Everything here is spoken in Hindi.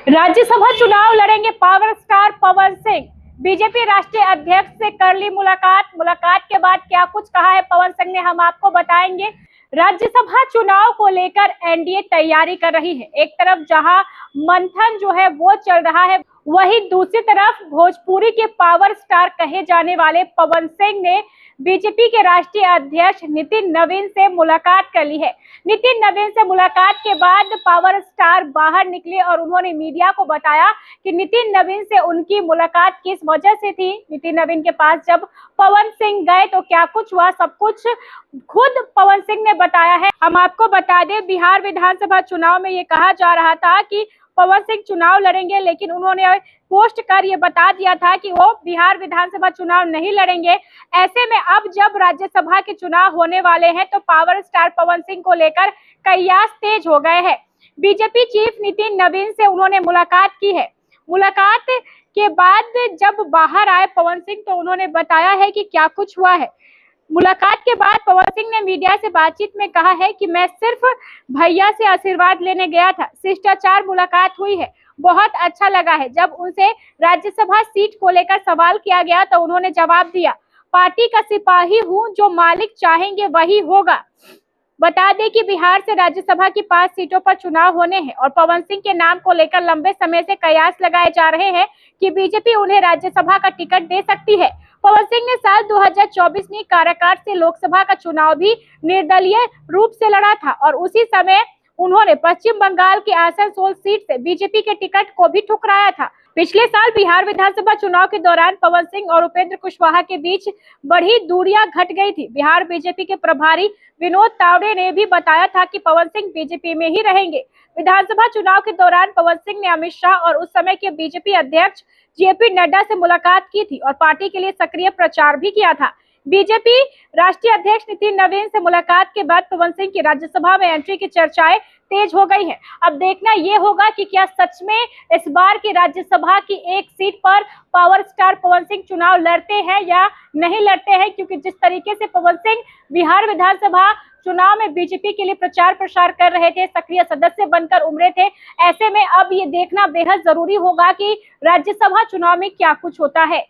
राज्यसभा चुनाव लड़ेंगे power star Pawan Singh. BJP राष्ट्रीय अध्यक्ष से कर ली मुलाकात के बाद क्या कुछ कहा है पवन सिंह ने, हम आपको बताएंगे। राज्यसभा चुनाव को लेकर एनडीए तैयारी कर रही है। एक तरफ जहां मंथन जो है वो चल रहा है, वहीं दूसरी तरफ भोजपुरी के पावर स्टार कहे जाने वाले पवन सिंह ने बीजेपी के राष्ट्रीय अध्यक्ष नितिन नवीन से मुलाकात कर ली है। नितिन नवीन से मुलाकात के बाद पावर स्टार बाहर निकले और उन्होंने मीडिया को बताया कि नितिन नवीन से उनकी मुलाकात किस वजह से थी। नितिन नवीन के पास जब पवन सिंह गए तो क्या कुछ हुआ, सब कुछ खुद पवन सिंह ने बताया है। हम आपको बता दें, बिहार विधानसभा चुनाव में ये कहा जा रहा था कि पवन सिंह चुनाव लड़ेंगे, लेकिन उन्होंने पोस्ट कर ये बता दिया था कि वो बिहार विधानसभा चुनाव नहीं लड़ेंगे। ऐसे में अब जब राज्यसभा के चुनाव होने वाले हैं तो पावर स्टार पवन सिंह को लेकर कयास तेज हो गए हैं। बीजेपी चीफ नितिन नवीन से उन्होंने मुलाकात की है। मुलाकात के बाद जब बाहर आए पवन सिंह तो उन्होंने बताया है कि क्या कुछ हुआ है। मुलाकात के बाद पवन सिंह ने मीडिया से बातचीत में कहा है कि मैं सिर्फ भैया से आशीर्वाद लेने गया था, शिष्टाचार मुलाकात हुई है, बहुत अच्छा लगा है। जब उनसे राज्यसभा सीट को लेकर सवाल किया गया तो उन्होंने जवाब दिया, पार्टी का सिपाही हूं, जो मालिक चाहेंगे वही होगा। बता दें कि बिहार से राज्यसभा की 5 सीटों पर चुनाव होने हैं और पवन सिंह के नाम को लेकर लंबे समय से कयास लगाए जा रहे हैं कि बीजेपी उन्हें राज्यसभा का टिकट दे सकती है। पवन सिंह ने साल 2024 में काराकाट से लोकसभा का चुनाव भी निर्दलीय रूप से लड़ा था और उसी समय उन्होंने पश्चिम बंगाल की आसनसोल सीट से बीजेपी के टिकट को भी ठुकराया था। पिछले साल बिहार विधानसभा चुनाव के दौरान पवन सिंह और उपेंद्र कुशवाहा के बीच बड़ी दूरियां घट गई थी। बिहार बीजेपी के प्रभारी विनोद तावड़े ने भी बताया था कि पवन सिंह बीजेपी में ही रहेंगे। विधानसभा चुनाव के दौरान पवन सिंह ने अमित शाह और उस समय के बीजेपी अध्यक्ष जेपी नड्डा से मुलाकात की थी और पार्टी के लिए सक्रिय प्रचार भी किया था। बीजेपी राष्ट्रीय अध्यक्ष नितिन नवीन से मुलाकात के बाद पवन सिंह की राज्यसभा में एंट्री की चर्चाएं तेज हो गई है। अब देखना ये होगा कि क्या सच में इस बार की राज्यसभा की एक सीट पर पावर स्टार पवन सिंह चुनाव लड़ते हैं या नहीं लड़ते हैं, क्योंकि जिस तरीके से पवन सिंह बिहार विधानसभा चुनाव में बीजेपी के लिए प्रचार प्रसार कर रहे थे, सक्रिय सदस्य बनकर उमरे थे, ऐसे में अब ये देखना बेहद जरूरी होगा कि राज्यसभा चुनाव में क्या कुछ होता है।